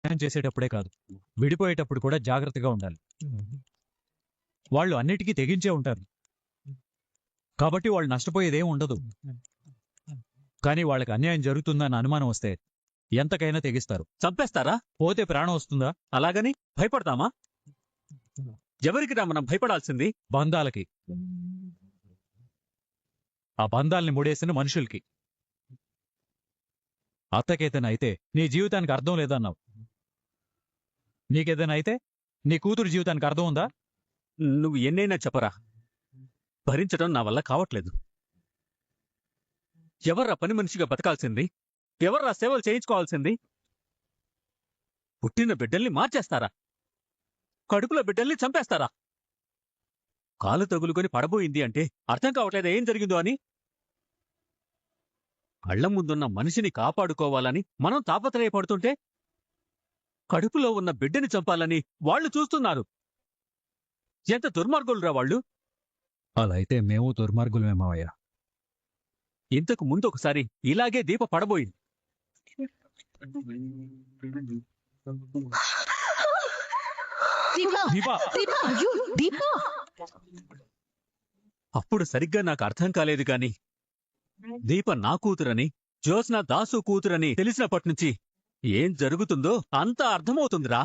ప్రయాణం చేసేటప్పుడే కాదు, విడిపోయేటప్పుడు కూడా జాగ్రత్తగా ఉండాలి. వాళ్ళు అన్నిటికీ తెగించే ఉంటారు కాబట్టి వాళ్ళు నష్టపోయేదేం ఉండదు. కానీ వాళ్ళకి అన్యాయం జరుగుతుందన్న అనుమానం వస్తే ఎంతకైనా తెగిస్తారు. చంపేస్తారా? పోతే ప్రాణం వస్తుందా? అలాగని భయపడతామా? ఎవరికి రా మనం భయపడాల్సింది? బంధాలకి, ఆ బంధాల్ని ముడేసిన మనుషులకి. అత్తకేదైనా అయితే నీ జీవితానికి అర్థం లేదన్నావు. నీకేదైనా అయితే నీ కూతురు జీవితానికి అర్థం ఉందా? నువ్వు ఎన్నైనా చెప్పరా, భరించడం నా వల్ల కావట్లేదు. ఎవర్రా పని మనిషిగా బతకాల్సింది? ఎవర్రా సేవలు చేయించుకోవాల్సింది? పుట్టిన బిడ్డల్ని మార్చేస్తారా? కడుపులో బిడ్డల్ని చంపేస్తారా? కాలు తగులుకొని పడబోయింది అంటే అర్థం కావట్లేదా ఏం జరిగిందో అని? కళ్ల ముందున్న మనిషిని కాపాడుకోవాలని మనం తాపత్రయపడుతుంటే కడుపులో ఉన్న బిడ్డని చంపాలని వాళ్ళు చూస్తున్నారు. ఎంత దుర్మార్గులురా వాళ్ళు! అలా అయితే మేము దుర్మార్గులమే మావయ్య. ఇంతకు ముందు ఒకసారి ఇలాగే దీప పడబోయింది. అప్పుడు సరిగ్గా నాకు అర్థం కాలేదు గాని దీప నా కూతురని, జ్యోత్స్న దాసు కూతురని తెలిసినప్పటి నుంచి ఏం జరుగుతుందో అంతా అర్థమవుతుందిరా.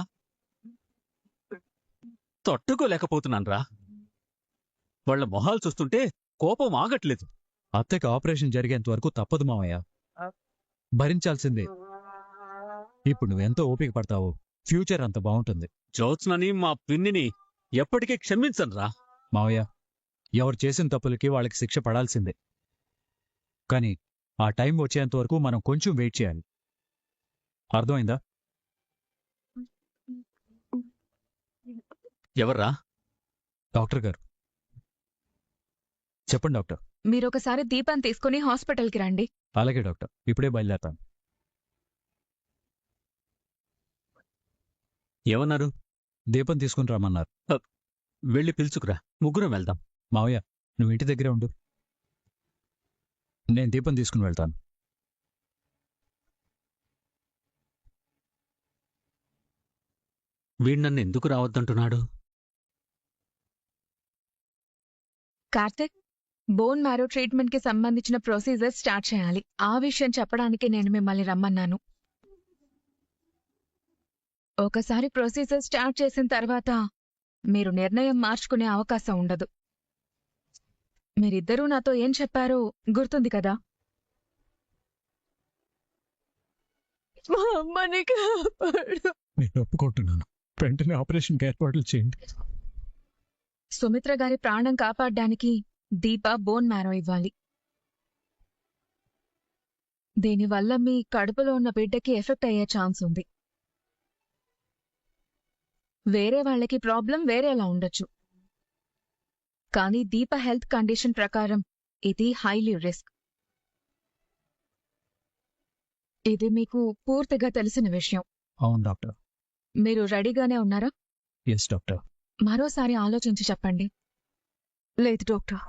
తట్టుకోలేకపోతున్నాన్రా. వాళ్ల మొహాలు చూస్తుంటే కోపం ఆగట్లేదు. అత్తకి ఆపరేషన్ జరిగేంత వరకు తప్పదు మావయ్య, భరించాల్సిందే. ఇప్పుడు నువ్వెంతో ఓపిక పడతావో ఫ్యూచర్ అంత బాగుంటుంది. జ్యోత్స్నని మా పిన్నిని ఎప్పటికీ క్షమించనురా. మావయ్య, ఎవరు చేసిన తప్పులకి వాళ్ళకి శిక్ష పడాల్సిందే. కానీ ఆ టైం వచ్చేంత వరకు మనం కొంచెం వెయిట్ చేయాలి. అర్థమైందా? ఎవర్రా? డాక్టర్ గారు. చెప్పండి డాక్టర్. మీరొకసారి దీపాన్ని తీసుకుని హాస్పిటల్కి రండి. అలాగే డాక్టర్, ఇప్పుడే బయలుదేరతాను. ఏమన్నారు? దీపం తీసుకుని రమ్మన్నారు. వెళ్ళి పిలుచుకురా, ముగ్గురం వెళ్దాం. మావయ్య, నువ్వు ఇంటి దగ్గరే ఉండు, నేను దీపం తీసుకుని వెళ్తాను. వీడు నన్ను ఎందుకు రావద్దంటున్నాడు? కార్తిక్, బోన్ మ్యారో ట్రీట్మెంట్ కి సంబంధించిన ప్రొసీజర్ స్టార్ట్ చేయాలి. ఆ విషయం చెప్పడానికి నేను మిమ్మల్ని రమ్మన్నాను. ఒకసారి ప్రొసీజర్ స్టార్ట్ చేసిన తర్వాత మీరు నిర్ణయం మార్చుకునే అవకాశం ఉండదు. మీరిద్దరూ నాతో ఏం చెప్పారో గుర్తుంది కదా? మా అమ్మని కాపాడు. నేను ఒప్పుకుంటున్నాను, వెంటనే ఆపరేషన్కి ఏర్పాట్లు చేయండి. సుమిత్ర గారి ప్రాణం కాపాడడానికి దీప బోన్ మ్యారో ఇవ్వాలి. దీనివల్ల మీ కడుపులో ఉన్న బిడ్డకి ఎఫెక్ట్ అయ్యే ఛాన్స్ ఉంది. వేరే వాళ్ళకి ప్రాబ్లం వేరేలా ఉండొచ్చు, కానీ దీప హెల్త్ కండిషన్ ప్రకారం ఇది హైలీ రిస్క్. ఇది మీకు పూర్తిగా తెలిసిన విషయం. అవును డాక్టర్. మీరు రెడీగానే ఉన్నారా? Yes doctor. మరోసారి ఆలోచించి చెప్పండి. లేదు డాక్టర్,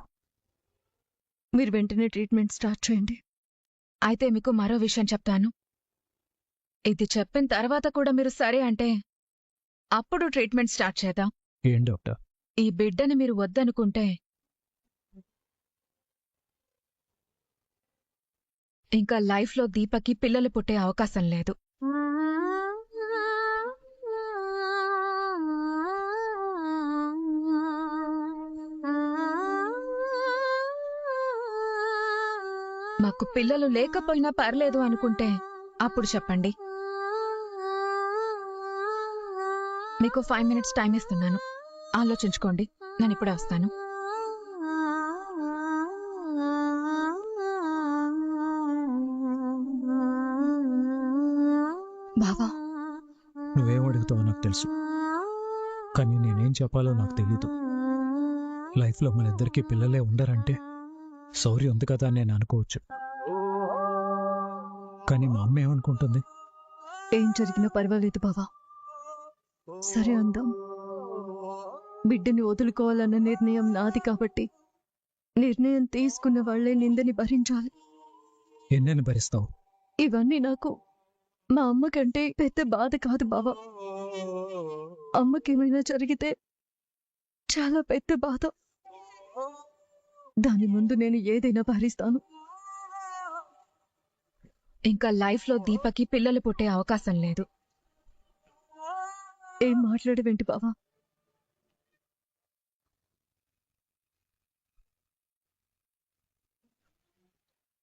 మీరు వెంటనే ట్రీట్మెంట్ స్టార్ట్ చేయండి. అయితే మీకు మరో విషయం చెప్తాను. ఇది చెప్పిన తర్వాత కూడా మీరు సరే అంటే అప్పుడు ట్రీట్మెంట్ స్టార్ట్ చేద్దాం. ఏం డాక్టర్? ఈ బిడ్డని మీరు వద్దనుకుంటే ఇంకా లైఫ్లో దీపకి పిల్లలు పుట్టే అవకాశం లేదు. మాకు పిల్లలు లేకపోయినా పర్లేదు అనుకుంటే అప్పుడు చెప్పండి. మీకు 5 minutes టైం ఇస్తున్నాను, ఆలోచించుకోండి. నేను ఇప్పుడే వస్తాను. బావా, నువ్వేం అడుగుతావో నాకు తెలుసు, కానీ నేనేం చెప్పాలో నాకు తెలీదు. లైఫ్లో మన ఇద్దరికి పిల్లలే ఉండరంటే సౌర్యం ఉంది కదా అని నేను అనుకోవచ్చు, కానీ మా అమ్మ ఏమనుకుంటుంది? ఏం జరిగినా పర్వాలేదు బావా, సరే అందాం. బిడ్డని వదులుకోవాలన్న నిర్ణయం నాది కాబట్టి నిర్ణయం తీసుకున్న వాళ్లే నిందని భరించాలి. ఎన్నెన్ని భరిస్తావు? ఇవన్నీ నాకు మా అమ్మకంటే పెద్ద బాధ కాదు బావా. అమ్మకేమైనా జరిగితే చాలా పెద్ద బాధ. దాని ముందు నేను ఏదైనా భరిస్తాను. ఇంకా లైఫ్లో దీపకి పిల్లలు పుట్టే అవకాశం లేదు. ఏం మాట్లాడవేంటి బావా?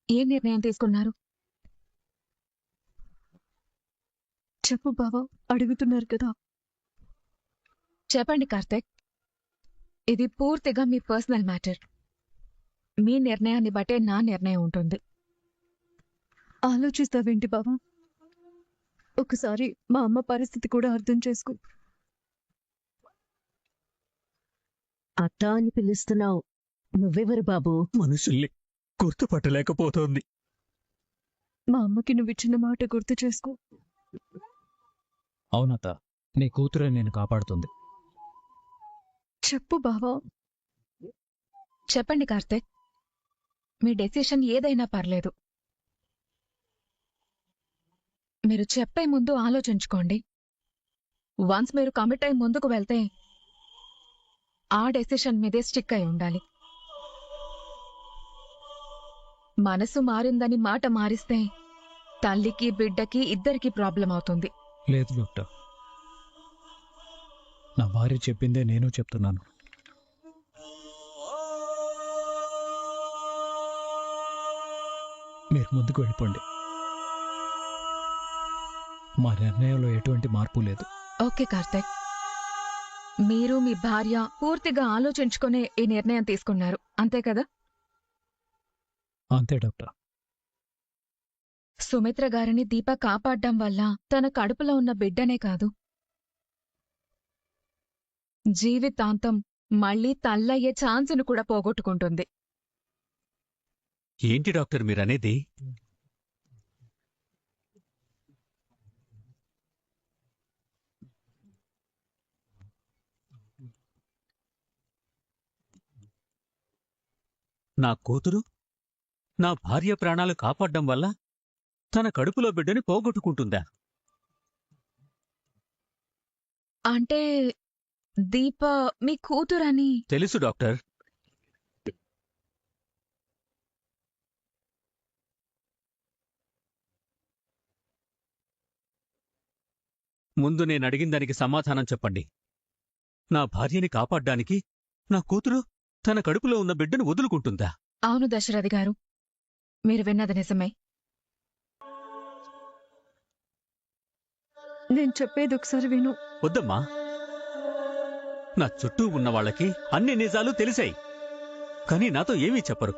ఏ నిర్ణయం తీసుకున్నారు? చెప్పు బావా, అడుగుతున్నారు కదా. చెప్పండి కార్తీక్. ఇది పూర్తిగా మీ పర్సనల్ మ్యాటర్. మీ నిర్ణయాన్ని బట్టే నా నిర్ణయం ఉంటుంది. ఆలోచిస్తావేంటి బావా? ఒకసారి మా అమ్మ పరిస్థితి కూడా అర్థం చేసుకో. అత్త అని పిలుస్తున్నావు. నువ్వెవరు బాబు? మనుషుల్ని గుర్తుపట్టలేకపోతోంది. మా అమ్మకి నువ్విచ్చిన మాట గుర్తు చేసుకో. అవునత్త, నీ కూతురే నేను కాపాడుతుంది. చెప్పు బావా. చెప్పండి కార్తీక్. మీ డెసిషన్ ఏదైనా పర్లేదు. మీరు చెప్పే ముందు ఆలోచించుకోండి. వన్స్ మీరు కమిట్ అయి ముందుకు వెళ్తే ఆ డెసిషన్ మీదే స్టిక్ అయి ఉండాలి. మనసు మారిందని మాట మారిస్తే తల్లికి బిడ్డకి ఇద్దరికీ ప్రాబ్లం అవుతుంది. లేదు డాక్టర్, నా భార్య చెప్పిందే నేను చెప్తున్నాను. మీరు ముందుకు వెళ్ళిపోండి. మా నిర్ణయంలో ఎటువంటి మార్పు లేదు. ఓకే కార్తీక్, మీరు మీ భార్య పూర్తిగా ఆలోచించుకునే ఈ నిర్ణయం తీసుకున్నారు, అంతే కదా? అంతే డాక్టర్. సుమిత్ర గారిని దీప కాపాడ్డం వల్ల తన కడుపులో ఉన్న బిడ్డనే కాదు, జీవితాంతం మళ్లీ తల్లయ్యే ఛాన్సును కూడా పోగొట్టుకుంటుంది. ఏంటి డాక్టర్ మీరనేది? నా కూతురు నా భార్య ప్రాణాలు కాపాడ్డం వల్ల తన కడుపులో బిడ్డని పోగొట్టుకుంటుందా? అంటే దీప మీ కూతురని? తెలుసు డాక్టర్. ముందు నేనడిగిన దానికి సమాధానం చెప్పండి. నా భార్యని కాపాడ్డానికి నా కూతురు తన కడుపులో ఉన్న బిడ్డను వదులుకుంటుందా? అవును దశరథి గారు, మీరు విన్నది నిజమే. నేను చెప్పేది ఒకసారి విను. వద్దమ్మా. నా చుట్టూ ఉన్న వాళ్ళకి అన్ని నిజాలు తెలిసాయి, కానీ నాతో ఏమీ చెప్పరు.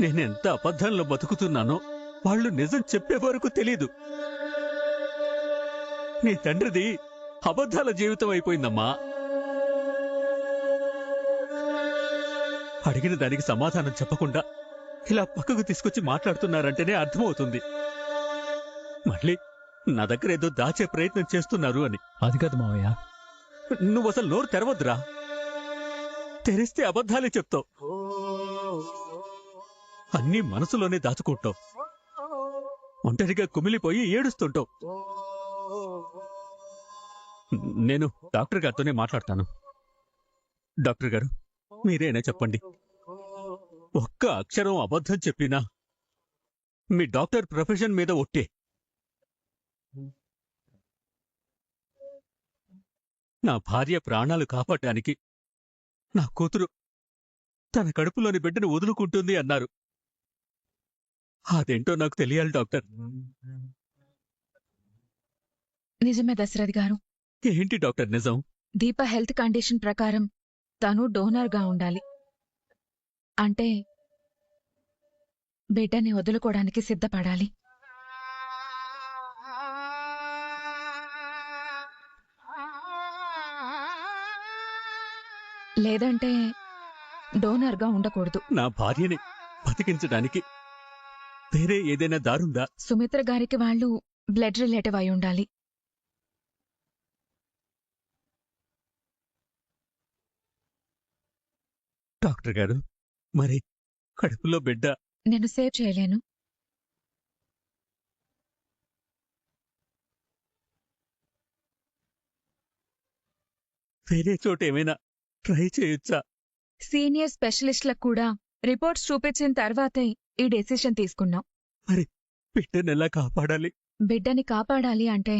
నేనెంత అబద్ధంలో బతుకుతున్నానో వాళ్ళు నిజం చెప్పే వరకు తెలీదు. నీ తండ్రిది అబద్ధాల జీవితం అయిపోయిందమ్మా. అడిగిన దానికి సమాధానం చెప్పకుండా ఇలా పక్కకు తీసుకొచ్చి మాట్లాడుతున్నారంటేనే అర్థమవుతుంది మళ్ళీ నా దగ్గర ఏదో దాచే ప్రయత్నం చేస్తున్నారు అని. అది కాదు మావయ్య. నువ్వు అసలు నోరు తెరవద్దురా. తెరిస్తే అబద్ధాలే చెప్తావు. అన్నీ మనసులోనే దాచుకుంటావు. ఒంటరిగా కుమిలిపోయి ఏడుస్తుంటావు. నేను డాక్టర్ గారితోనే మాట్లాడతాను. డాక్టర్ గారు, మీరేనా చెప్పండి. ఒక్క అక్షరం అబద్ధం చెప్పినా మీ డాక్టర్ ప్రొఫెషన్ మీద ఒట్టే. నా భార్య ప్రాణాలు కాపాడటానికి నా కూతురు తన కడుపులోని బిడ్డను వదులుకుంటుంది అన్నారు. అదేంటో నాకు తెలియాలి డాక్టర్. నిజమే దశరథి గారు. ఏంటి డాక్టర్ నిజం? దీప హెల్త్ కండిషన్ ప్రకారం తను డోనర్గా ఉండాలి. అంటే బిడ్డని వదులుకోవడానికి సిద్ధపడాలి. లేదంటే డోనర్గా ఉండకూడదు. నా భార్యని బతికించడానికి వేరే ఏదైనా దారుందా? సుమిత్ర గారికి వాళ్ళు బ్లడ్ రిలేటివ్ అయి ఉండాలి. డాక్టర్ గారు, మరి కడుపులో బిడ్డ? నేను సేవ్ చేయలేను. వేరే చోట ఏమైనా ట్రై చేయొచ్చా? సీనియర్ స్పెషలిస్ట్లకు కూడా రిపోర్ట్స్ చూపించిన తర్వాతే ఈ డెసిషన్ తీసుకున్నాం. బిడ్డనెలా కాపాడాలి? బిడ్డని కాపాడాలి అంటే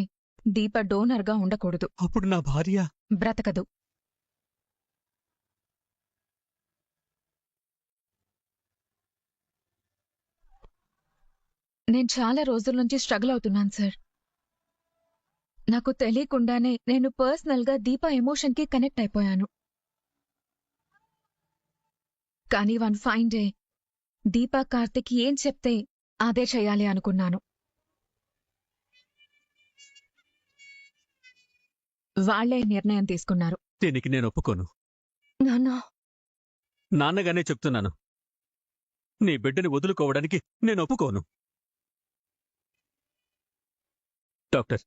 దీప డోనర్గా ఉండకూడదు. అప్పుడు నా భార్య బ్రతకదు. నేను చాలా రోజుల నుంచి స్ట్రగుల్ అవుతున్నాను సార్. నాకు తెలియకుండానే నేను పర్సనల్గా దీప ఎమోషన్కి కనెక్ట్ అయిపోయాను. కానీ one fine day Deepa Karthik ఏం చెప్తే అదే చేయాలి అనుకున్నాను. వాళ్లే నిర్ణయం తీసుకున్నారు. దీనికి నేను ఒప్పుకోను. నాన్న నాన్నగానే చెప్తున్నాను. నీ బిడ్డని వదులుకోవడానికి నేను ఒప్పుకోను. డాక్టర్,